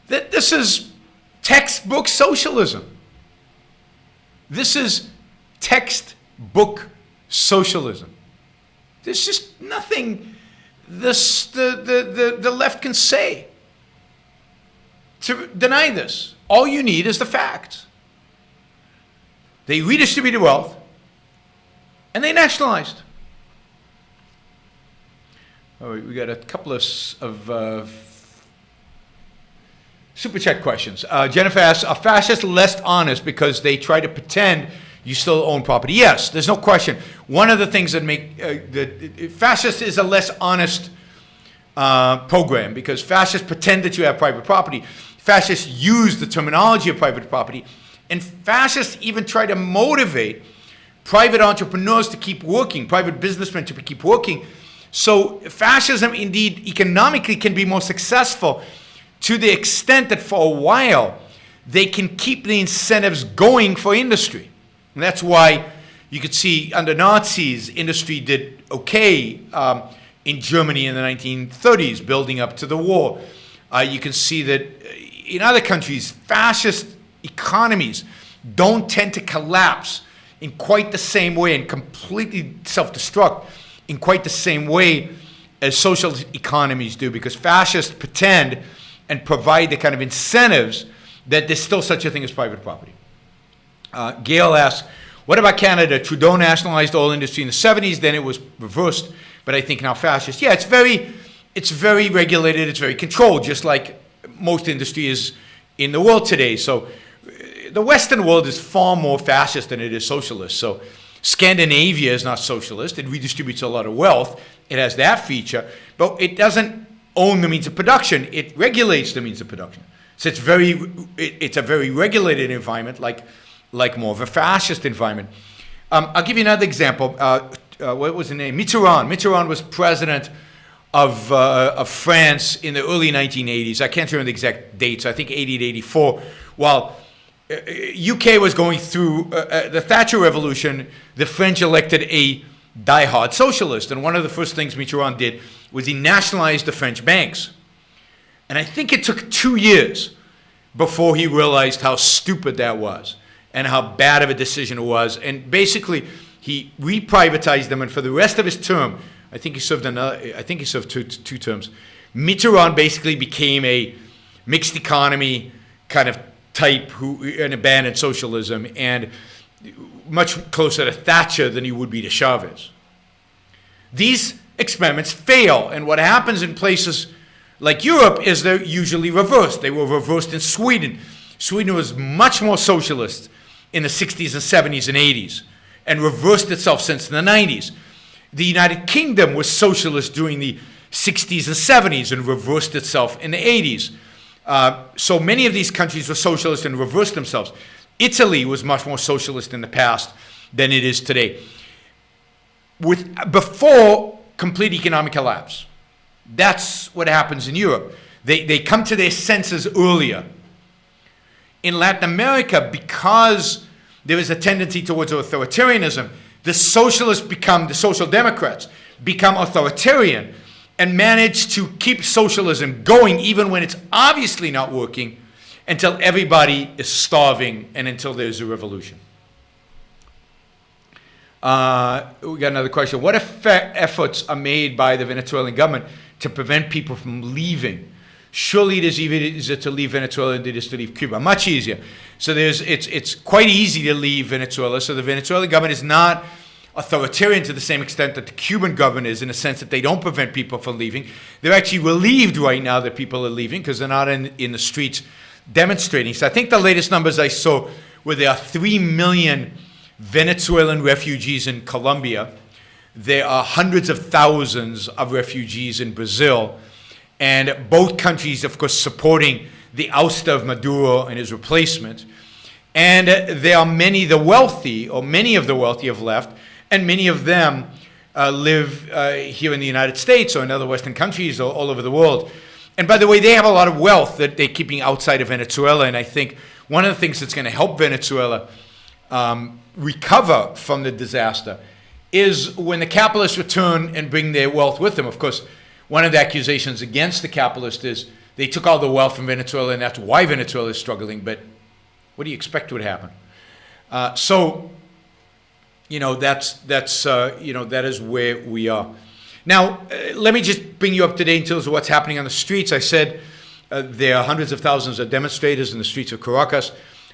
Speaker 2: that this is textbook socialism. This is textbook socialism. There's just nothing the left can say to deny this. All you need is the facts. They redistributed wealth, and they nationalized. All right, we got a couple of super chat questions. Jennifer asks, are fascists less honest because they try to pretend you still own property? Yes, there's no question. One of the things that make fascist is a less honest program, because fascists pretend that you have private property. Fascists use the terminology of private property, and fascists even try to motivate private entrepreneurs to keep working, private businessmen to keep working. So fascism, indeed, economically can be more successful to the extent that for a while they can keep the incentives going for industry. And that's why you could see under Nazis, industry did okay in Germany in the 1930s, building up to the war. You can see that in other countries, fascist economies don't tend to collapse in quite the same way and completely self-destruct in quite the same way as socialist economies do, because fascists pretend and provide the kind of incentives that there's still such a thing as private property. Gail asks, what about Canada? Trudeau nationalized oil industry in the 70s, then it was reversed, but I think now fascist. Yeah, it's very regulated, it's very controlled, just like most industry is in the world today. So the Western world is far more fascist than it is socialist. So Scandinavia is not socialist. It redistributes a lot of wealth. It has that feature, but it doesn't own the means of production. It regulates the means of production. So it's a very regulated environment, like more of a fascist environment. I'll give you another example. What was the name? Mitterrand. Mitterrand was president of France in the early 1980s. I can't remember the exact dates. I think 80 to 84. While UK was going through the Thatcher Revolution, the French elected a diehard socialist. And one of the first things Mitterrand did was he nationalized the French banks. And I think it took 2 years before he realized how stupid that was and how bad of a decision it was. And basically, he reprivatized them. And for the rest of his term, I think he served two terms. Mitterrand basically became a mixed economy kind of type and abandoned socialism, and much closer to Thatcher than he would be to Chavez. These experiments fail, and what happens in places like Europe is they're usually reversed. They were reversed in Sweden. Sweden was much more socialist in the 60s and 70s and 80s, and reversed itself since the 90s. The United Kingdom was socialist during the 60s and 70s and reversed itself in the 80s. So many of these countries were socialist and reversed themselves. Italy was much more socialist in the past than it is today. Before complete economic collapse. That's what happens in Europe. They come to their senses earlier. In Latin America, because there is a tendency towards authoritarianism, the social democrats become authoritarian and manage to keep socialism going even when it's obviously not working, until everybody is starving and until there's a revolution. We got another question. What efforts are made by the Venezuelan government to prevent people from leaving? Surely it is easier to leave Venezuela than it is to leave Cuba. Much easier. So it's quite easy to leave Venezuela. So the Venezuelan government is not authoritarian to the same extent that the Cuban government is, in the sense that they don't prevent people from leaving. They're actually relieved right now that people are leaving because they're not in the streets demonstrating. So I think the latest numbers I saw were there are 3 million Venezuelan refugees in Colombia. There are hundreds of thousands of refugees in Brazil. And both countries, of course, supporting the ouster of Maduro and his replacement. And there are many of the wealthy have left, and many of them live here in the United States or in other Western countries or all over the world. And by the way, they have a lot of wealth that they're keeping outside of Venezuela. And I think one of the things that's going to help Venezuela recover from the disaster is when the capitalists return and bring their wealth with them. Of course, one of the accusations against the capitalists is they took all the wealth from Venezuela, and that's why Venezuela is struggling. But what do you expect would happen? That is where we are. Now, let me just bring you up to date in terms of what's happening on the streets. I said there are hundreds of thousands of demonstrators in the streets of Caracas.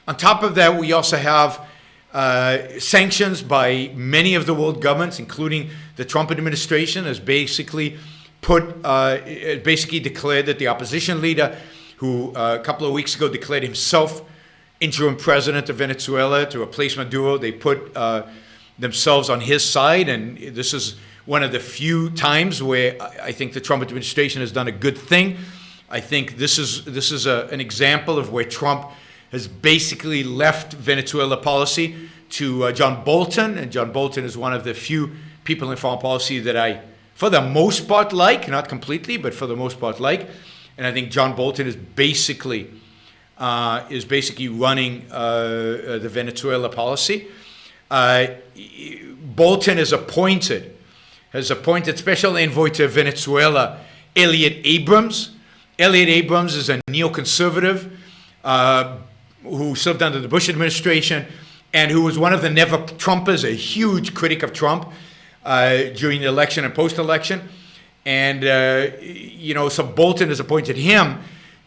Speaker 2: On top of that, we also have sanctions by many of the world governments, including the Trump administration, has basically declared that the opposition leader, who a couple of weeks ago declared himself interim president of Venezuela to replace Maduro, they put themselves on his side, and this is one of the few times where I think the Trump administration has done a good thing. I think this is an example of where Trump has basically left Venezuela policy to John Bolton, and John Bolton is one of the few people in foreign policy that I, for the most part, like, not completely, but for the most part, like. And I think John Bolton is basically running the Venezuela policy. Bolton has appointed special envoy to Venezuela, Elliot Abrams. Elliot Abrams is a neoconservative who served under the Bush administration and who was one of the never-Trumpers, a huge critic of Trump during the election and post-election. And, so Bolton has appointed him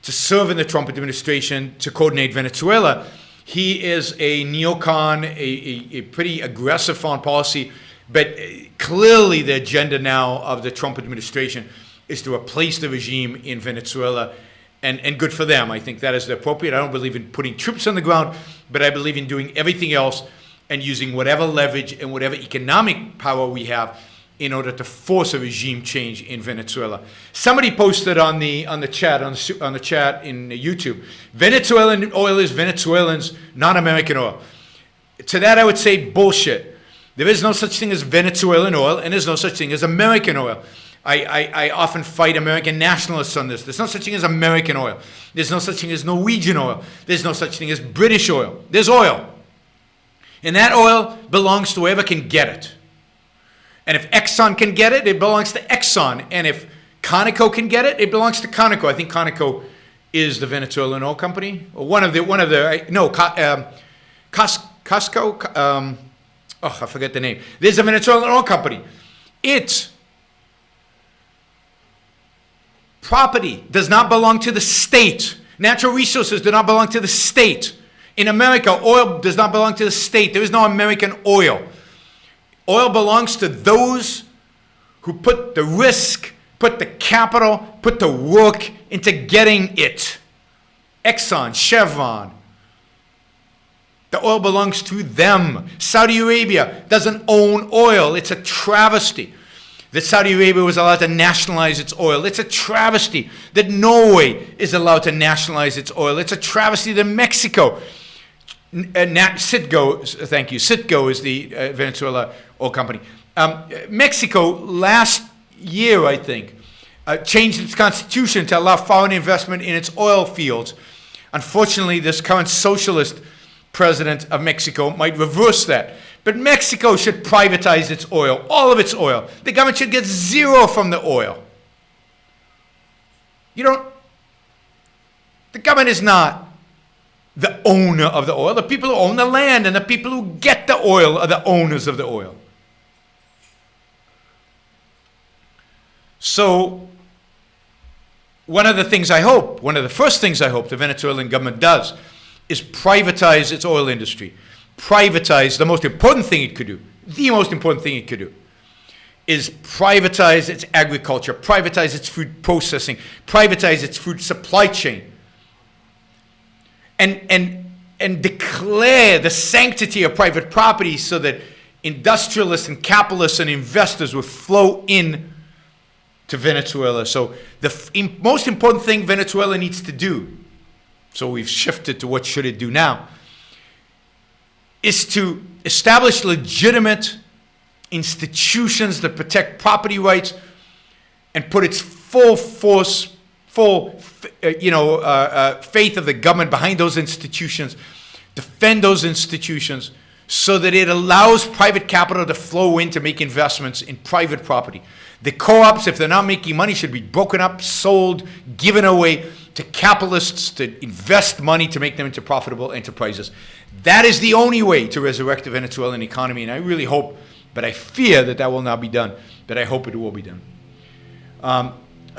Speaker 2: to serve in the Trump administration to coordinate Venezuela. He is a neocon, a pretty aggressive foreign policy, but clearly the agenda now of the Trump administration is to replace the regime in Venezuela, and good for them. I think that is appropriate. I don't believe in putting troops on the ground, but I believe in doing everything else and using whatever leverage and whatever economic power we have in order to force a regime change in Venezuela. Somebody posted on the chat in YouTube, Venezuelan oil is Venezuelans, not American oil. To that I would say bullshit. There is no such thing as Venezuelan oil, and there's no such thing as American oil. I often fight American nationalists on this. There's no such thing as American oil. There's no such thing as Norwegian oil. There's no such thing as British oil. There's oil. And that oil belongs to whoever can get it. And if Exxon can get it, it belongs to Exxon. And if Conoco can get it, it belongs to Conoco. I think Conoco is the Venezuelan oil company, or Costco. I forget the name. There's a Venezuelan oil company. Its property does not belong to the state. Natural resources do not belong to the state. In America, oil does not belong to the state. There is no American oil. Oil belongs to those who put the risk, put the capital, put the work into getting it. Exxon, Chevron. The oil belongs to them. Saudi Arabia doesn't own oil. It's a travesty that Saudi Arabia was allowed to nationalize its oil. It's a travesty that Norway is allowed to nationalize its oil. It's a travesty that Mexico, Citgo is the Venezuela oil company. Mexico last year, I think, changed its constitution to allow foreign investment in its oil fields. Unfortunately, this current socialist president of Mexico might reverse that. But Mexico should privatize its oil, all of its oil. The government should get zero from the oil. The government is not the owner of the oil. The people who own the land and the people who get the oil are the owners of the oil. So, one of the first things I hope the Venezuelan government does is privatize its oil industry. Privatize the most important thing it could do. The most important thing it could do is privatize its agriculture, privatize its food processing, privatize its food supply chain, and declare the sanctity of private property so that industrialists and capitalists and investors would flow in to Venezuela. So the most important thing Venezuela needs to do, so we've shifted to what should it do now, is to establish legitimate institutions that protect property rights and put its full faith of the government behind those institutions, defend those institutions so that it allows private capital to flow in to make investments in private property. The co-ops, if they're not making money, should be broken up, sold, given away to capitalists to invest money to make them into profitable enterprises. That is the only way to resurrect the Venezuelan economy, and I really hope, but I fear that will not be done, but I hope it will be done. I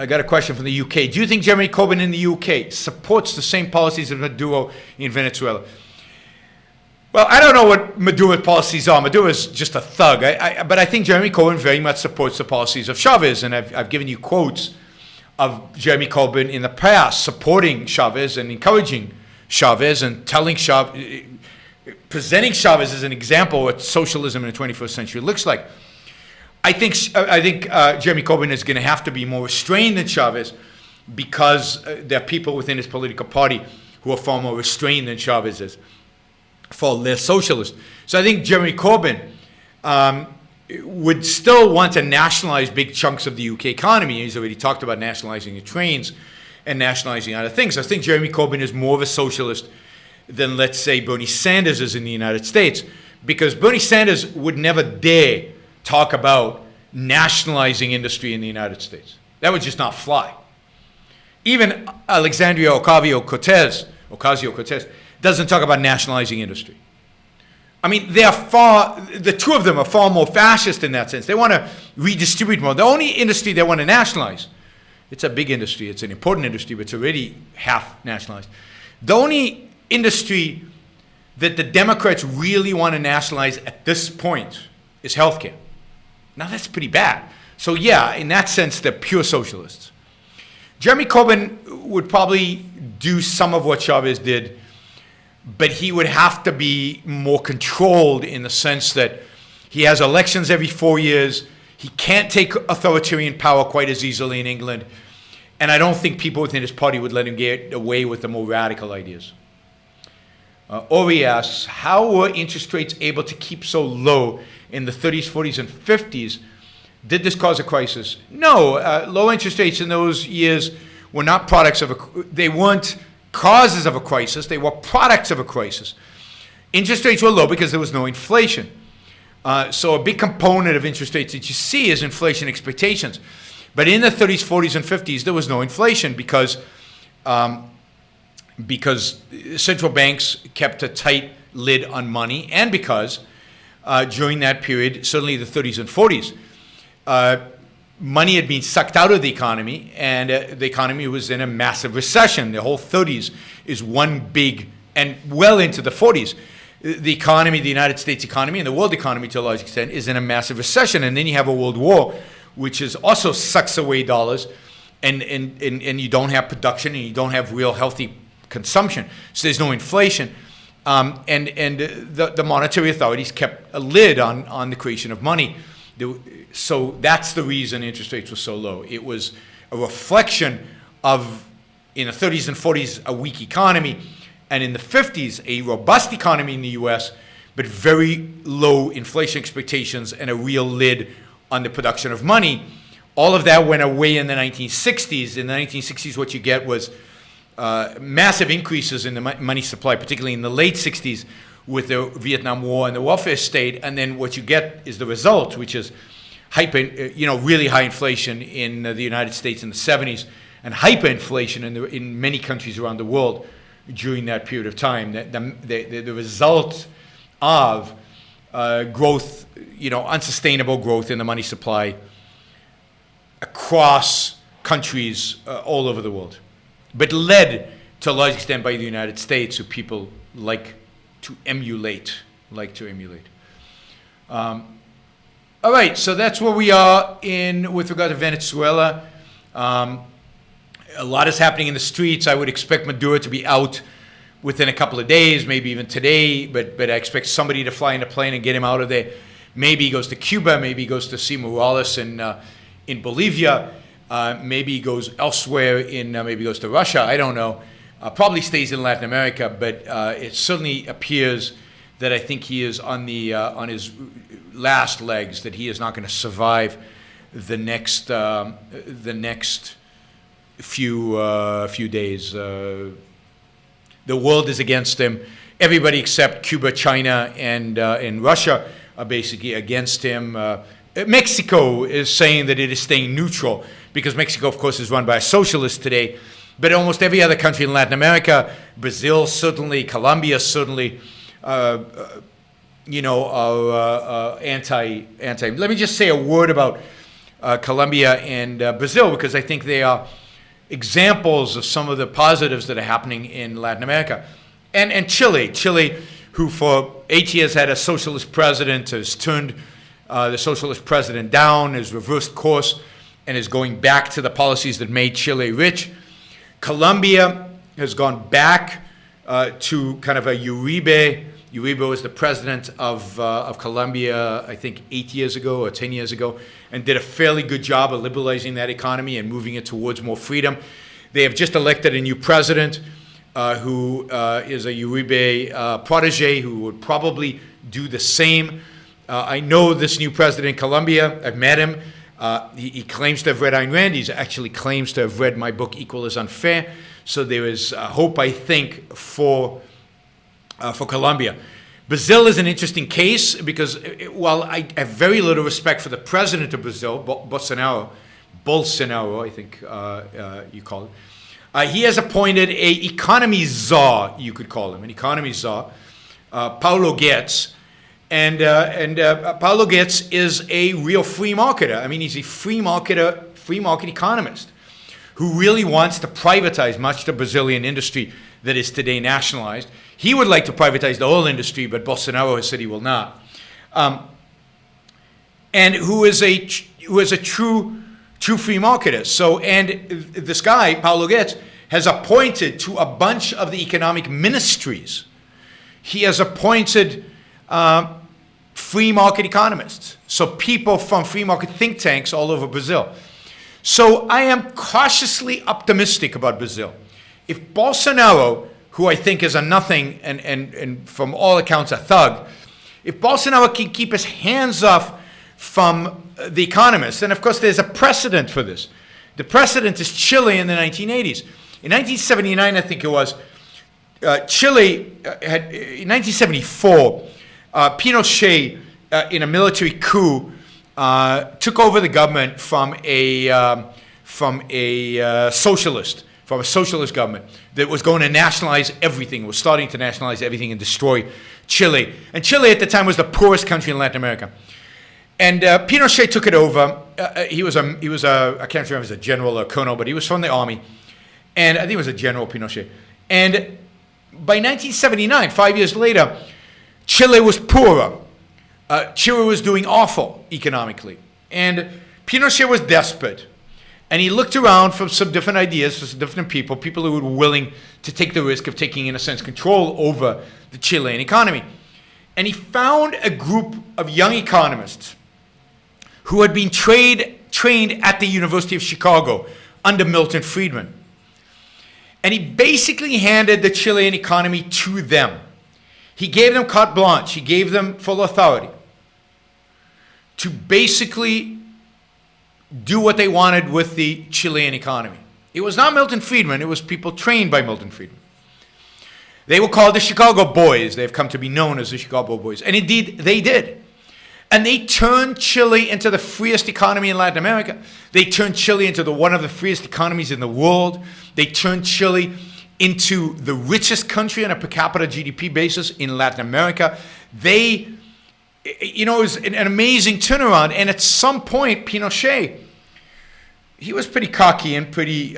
Speaker 2: got a question from the UK. Do you think Jeremy Corbyn in the UK supports the same policies of Maduro in Venezuela? Well, I don't know what Maduro's policies are. Maduro is just a thug. But I think Jeremy Corbyn very much supports the policies of Chavez, and I've given you quotes of Jeremy Corbyn in the past supporting Chavez and encouraging Chavez and presenting Chavez as an example of what socialism in the 21st century looks like. I think Jeremy Corbyn is going to have to be more restrained than Chavez because there are people within his political party who are far more restrained than Chavez is, far less socialist. So I think Jeremy Corbyn would still want to nationalize big chunks of the UK economy. He's already talked about nationalizing the trains and nationalizing other things. I think Jeremy Corbyn is more of a socialist than, let's say, Bernie Sanders is in the United States, because Bernie Sanders would never dare talk about nationalizing industry in the United States. That would just not fly. Even Alexandria Ocasio-Cortez doesn't talk about nationalizing industry. I mean, the two of them are far more fascist in that sense. They want to redistribute more. The only industry they want to nationalize, it's a big industry, it's an important industry, but it's already half nationalized. The only industry that the Democrats really want to nationalize at this point is healthcare. Now that's pretty bad. So yeah, in that sense, they're pure socialists. Jeremy Corbyn would probably do some of what Chavez did, but he would have to be more controlled in the sense that he has elections every 4 years. He can't take authoritarian power quite as easily in England. And I don't think people within his party would let him get away with the more radical ideas. Ori asks, how were interest rates able to keep so low in the 30s, 40s, and 50s? Did this cause a crisis? No, low interest rates in those years were not products of they weren't causes of a crisis, they were products of a crisis. Interest rates were low because there was no inflation. So a big component of interest rates that you see is inflation expectations. But in the 30s, 40s, and 50s, there was no inflation because central banks kept a tight lid on money, and because during that period, certainly the 30s and 40s, money had been sucked out of the economy, and the economy was in a massive recession. The whole 30s is one big, and well into the 40s, the economy, the United States economy, and the world economy to a large extent is in a massive recession. And then you have a world war, which is also sucks away dollars, and you don't have production, and you don't have real healthy consumption. So there's no inflation. And the monetary authorities kept a lid on the creation of money. So that's the reason interest rates were so low. It was a reflection of, in the 30s and 40s, a weak economy, and in the 50s, a robust economy in the US, but very low inflation expectations and a real lid on the production of money. All of that went away in the 1960s. In the 1960s, what you get was massive increases in the money supply, particularly in the late 60s with the Vietnam War and the welfare state. And then what you get is the result, which is really high inflation in the United States in the 70s, and hyperinflation in many countries around the world during that period of time. The result of growth, unsustainable growth in the money supply across countries all over the world, but led to a large extent by the United States, who people like to emulate. All right, so that's where we are with regard to Venezuela. A lot is happening in the streets. I would expect Maduro to be out within a couple of days, maybe even today, but I expect somebody to fly in a plane and get him out of there. Maybe he goes to Cuba, maybe he goes to see Morales in Bolivia, maybe he goes elsewhere, maybe he goes to Russia, I don't know. Probably stays in Latin America, but it certainly appears that I think he is on his last legs, that he is not going to survive the next few days. The world is against him. Everybody except Cuba, China, and Russia are basically against him. Mexico is saying that it is staying neutral because Mexico, of course, is run by a socialist today. But almost every other country in Latin America, Brazil certainly, Colombia certainly, are anti. Let me just say a word about Colombia and Brazil, because I think they are examples of some of the positives that are happening in Latin America. And Chile, who for 8 years had a socialist president, has turned the socialist president down, has reversed course, and is going back to the policies that made Chile rich. Colombia has gone back to kind of a Uribe. Uribe was the president of Colombia, I think 8 years ago or 10 years ago, and did a fairly good job of liberalizing that economy and moving it towards more freedom. They have just elected a new president who is a Uribe protege, who would probably do the same. I know this new president in Colombia. I've met him. He claims to have read Ayn Rand. He actually claims to have read my book, Equal is Unfair. So there is hope, I think, for Colombia. Brazil is an interesting case because while I have very little respect for the president of Brazil, Bolsonaro, I think you call it, he has appointed a economy czar, you could call him, an economy czar, Paulo Guedes. And Paulo Guedes is a real free marketer. I mean, he's a free market economist who really wants to privatize much of the Brazilian industry that is today nationalized. He would like to privatize the oil industry, but Bolsonaro has said he will not. And who is a true free marketer. So, and this guy, Paulo Guedes, has appointed to a bunch of the economic ministries. He has appointed free market economists. So people from free market think tanks all over Brazil. So I am cautiously optimistic about Brazil. If Bolsonaro, who I think is a nothing and from all accounts a thug, if Bolsonaro can keep his hands off from the economists, and of course there's a precedent for this. The precedent is Chile in the 1980s. In 1979, I think it was, Chile had, in 1974, Pinochet, in a military coup, took over the government from a socialist government that was going to nationalize everything, was starting to nationalize everything and destroy Chile. And Chile at the time was the poorest country in Latin America. And Pinochet took it over. He was a I can't remember if he was a general or a colonel, but he was from the army. And I think it was a general, Pinochet. And by 1979, 5 years later, Chile was poorer. Chile was doing awful economically. And Pinochet was desperate. And he looked around for some different ideas, for some different people who were willing to take the risk of taking, in a sense, control over the Chilean economy. And he found a group of young economists who had been trained at the University of Chicago under Milton Friedman. And he basically handed the Chilean economy to them. He gave them carte blanche. He gave them full authority to basically do what they wanted with the Chilean economy. It was not Milton Friedman. It was people trained by Milton Friedman. They were called the Chicago Boys. They've come to be known as the Chicago Boys. And indeed, they did. And they turned Chile into the freest economy in Latin America. They turned Chile into one of the freest economies in the world. They turned Chile into the richest country on a per capita GDP basis in Latin America. It was an amazing turnaround. And at some point, Pinochet, he was pretty cocky and pretty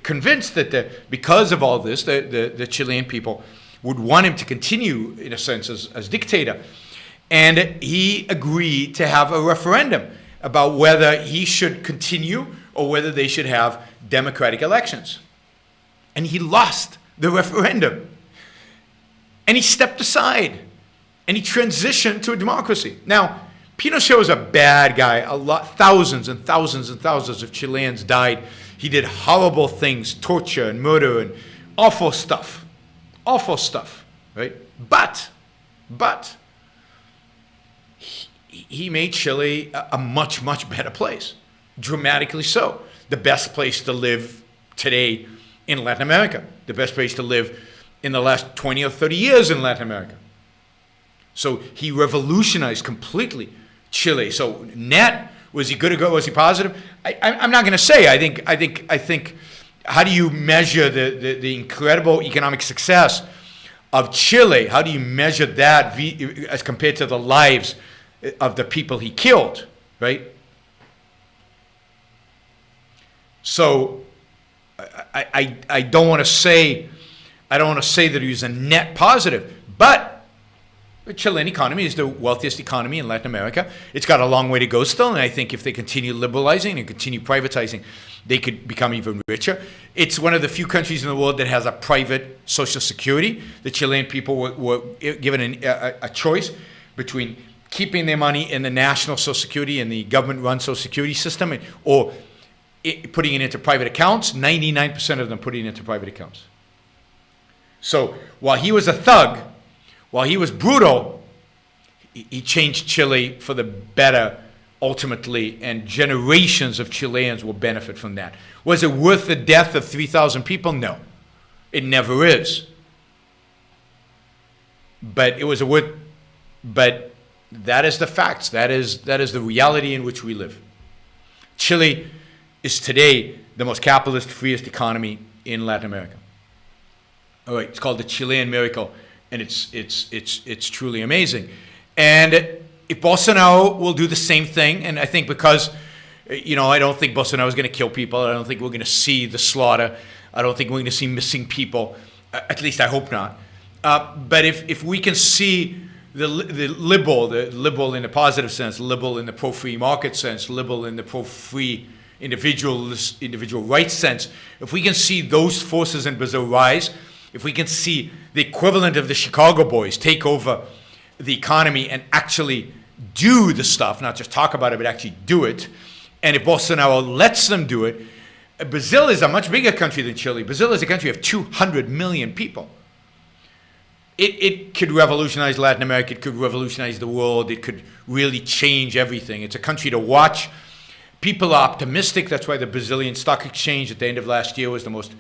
Speaker 2: convinced that because of all this, the Chilean people would want him to continue, in a sense, as dictator. And he agreed to have a referendum about whether he should continue or whether they should have democratic elections. And he lost the referendum. And he stepped aside. And he transitioned to a democracy. Now, Pinochet was a bad guy. Thousands and thousands and thousands of Chileans died. He did horrible things, torture and murder and awful stuff. Awful stuff, right? But he made Chile a much, much better place. Dramatically so. The best place to live today in Latin America. The best place to live in the last 20 or 30 years in Latin America. So he revolutionized completely Chile. So net, was he good or good? Was he positive? I'm not going to say. I think. How do you measure the incredible economic success of Chile? How do you measure that as compared to the lives of the people he killed, right? So I don't want to say that he was a net positive, but the Chilean economy is the wealthiest economy in Latin America. It's got a long way to go still, and I think if they continue liberalizing and continue privatizing, they could become even richer. It's one of the few countries in the world that has a private social security. The Chilean people were given a choice between keeping their money in the national social security and the government-run social security system, or putting it into private accounts. 99% of them putting it into private accounts. So while he was a thug, while he was brutal, he changed Chile for the better ultimately, and generations of Chileans will benefit from that. Was it worth the death of 3,000 people? No, it never is. But that is the facts. That is the reality in which we live. Chile is today the most capitalist, freest economy in Latin America. All right, it's called the Chilean miracle. And it's truly amazing. And if Bolsonaro will do the same thing, and I think because, I don't think Bolsonaro is going to kill people. I don't think we're going to see the slaughter. I don't think we're going to see missing people. At least I hope not. But if we can see the liberal in the positive sense, liberal in the pro-free market sense, liberal in the pro-free individual rights sense, if we can see those forces in Brazil rise, if we can see the equivalent of the Chicago Boys take over the economy and actually do the stuff, not just talk about it, but actually do it. And if Bolsonaro lets them do it, Brazil is a much bigger country than Chile. Brazil is a country of 200 million people. It could revolutionize Latin America. It could revolutionize the world. It could really change everything. It's a country to watch. People are optimistic. That's why the Brazilian stock exchange at the end of last year was the most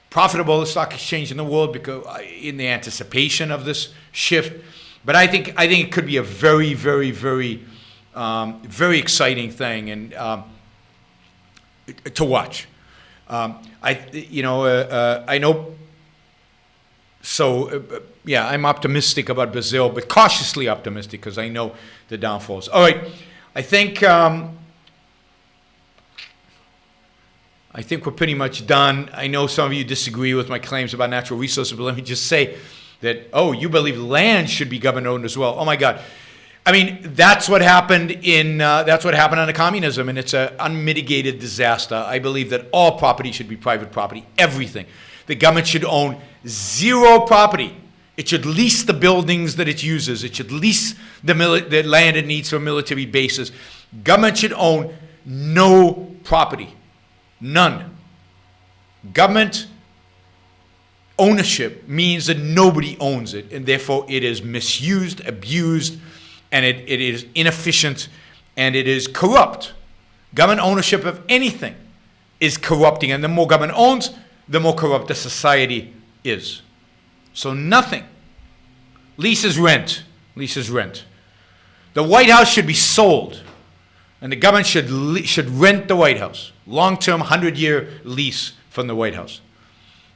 Speaker 2: profitable stock exchange in the world, because in the anticipation of this shift. But I think it could be a very, very, very, very exciting thing and to watch. I know. So yeah, I'm optimistic about Brazil, but cautiously optimistic because I know the downfalls. All right, I think we're pretty much done. I know some of you disagree with my claims about natural resources, but let me just say that, you believe land should be government-owned as well. Oh my God. I mean, that's what happened under communism, and it's an unmitigated disaster. I believe that all property should be private property, everything. The government should own zero property. It should lease the buildings that it uses. It should lease the land it needs for military bases. Government should own no property. None. Government ownership means that nobody owns it, and therefore it is misused, abused, and it is inefficient, and it is corrupt. Government ownership of anything is corrupting, and the more government owns, the more corrupt the society is. So nothing. Lease is rent. Lease is rent. The White House should be sold, and the government should rent the White House. Long-term, 100-year lease from the White House.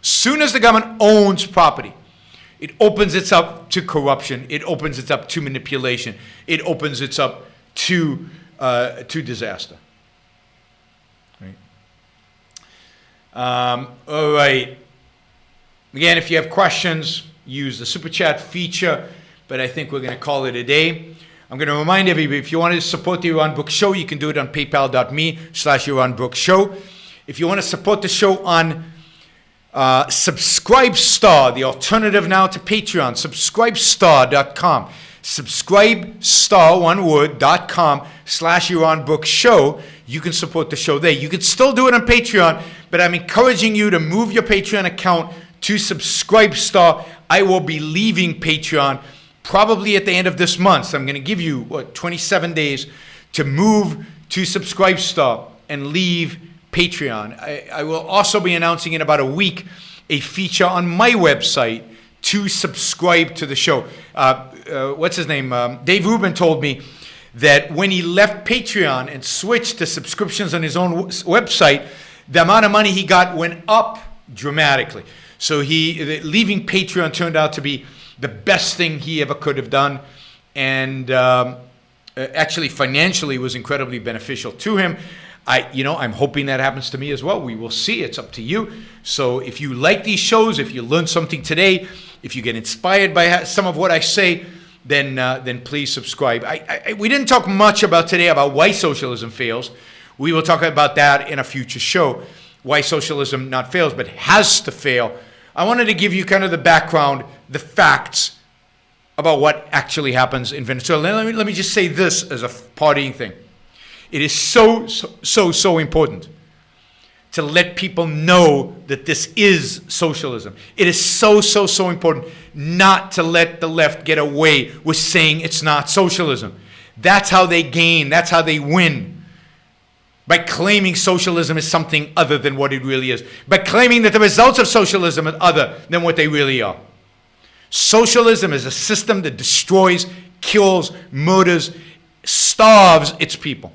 Speaker 2: Soon as the government owns property, it opens it up to corruption. It opens it up to manipulation. It opens it up to disaster. Right. All right. Again, if you have questions, use the Super Chat feature, but I think we're going to call it a day. I'm going to remind everybody, if you want to support the Yaron Brook Show, you can do it on paypal.me/Yaron Brook Show. If you want to support the show on Subscribestar, the alternative now to Patreon, subscribestar.com. Subscribestar, one word, .com/Yaron Brook Show. You can support the show there. You can still do it on Patreon, but I'm encouraging you to move your Patreon account to Subscribestar. I will be leaving Patreon probably at the end of this month. So I'm going to give you, 27 days to move to Subscribestar and leave Patreon. I will also be announcing in about a week a feature on my website to subscribe to the show. What's his name? Dave Rubin told me that when he left Patreon and switched to subscriptions on his own website, the amount of money he got went up dramatically. So leaving Patreon turned out to be the best thing he ever could have done, and actually financially was incredibly beneficial to him. I'm hoping that happens to me as well. We will see. It's up to you. So if you like these shows, if you learned something today, if you get inspired by some of what I say, then please subscribe. We didn't talk much today about why socialism fails. We will talk about that in a future show. Why socialism not fails, but has to fail. I wanted to give you kind of the background, the facts about what actually happens in Venezuela. Let me just say this as a partying thing. It is so important to let people know that this is socialism. It is so important not to let the left get away with saying it's not socialism. That's how they gain. That's how they win. By claiming socialism is something other than what it really is. By claiming that the results of socialism are other than what they really are. Socialism is a system that destroys, kills, murders, starves its people.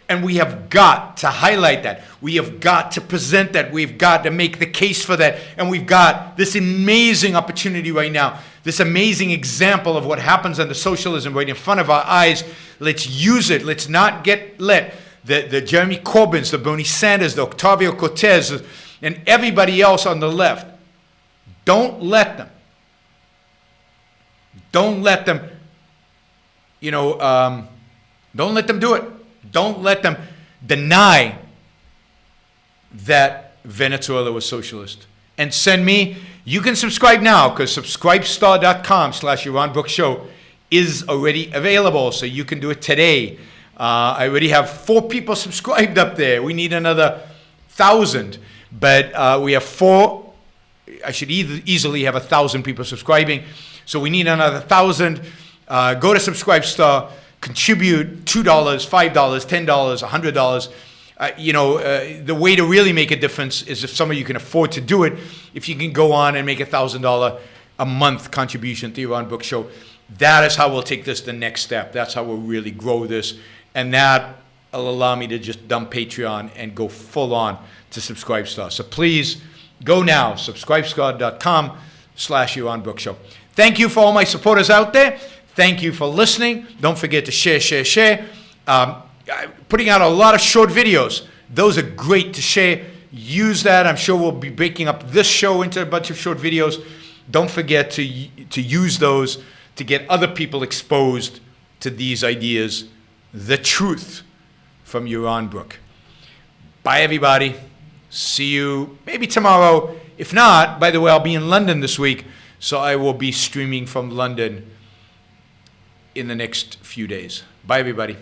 Speaker 2: And we have got to highlight that. We have got to present that. We've got to make the case for that. And we've got this amazing opportunity right now, this amazing example of what happens under socialism right in front of our eyes. Let's use it. Let's not let the Jeremy Corbyns, the Bernie Sanders, the Octavio Cortez, and everybody else on the left. Don't let them. Don't let them, don't let them do it. Don't let them deny that Venezuela was socialist. And you can subscribe now, because subscribestar.com/Yaron Brook Show is already available, so you can do it today. I already have 4 people subscribed up there. We need another 1,000, but we have 4. I should easily have 1,000 people subscribing, so we need another 1,000. Go to Subscribestar, contribute $2, $5, $10, $100. The way to really make a difference is if some of you can afford to do it. If you can go on and make $1,000 a month contribution to the Yaron Brook Show, that is how we'll take this the next step. That's how we'll really grow this, and that will allow me to just dump Patreon and go full on to Subscribestar. So please go now, subscribestar.com/Yaron Brook Show. Thank you for all my supporters out there. Thank you for listening. Don't forget to share. Putting out a lot of short videos. Those are great to share. Use that. I'm sure we'll be breaking up this show into a bunch of short videos. Don't forget to use those to get other people exposed to these ideas, the truth from Yaron Brook. Bye, everybody. See you maybe tomorrow. If not, by the way, I'll be in London this week, so I will be streaming from London in the next few days. Bye, everybody.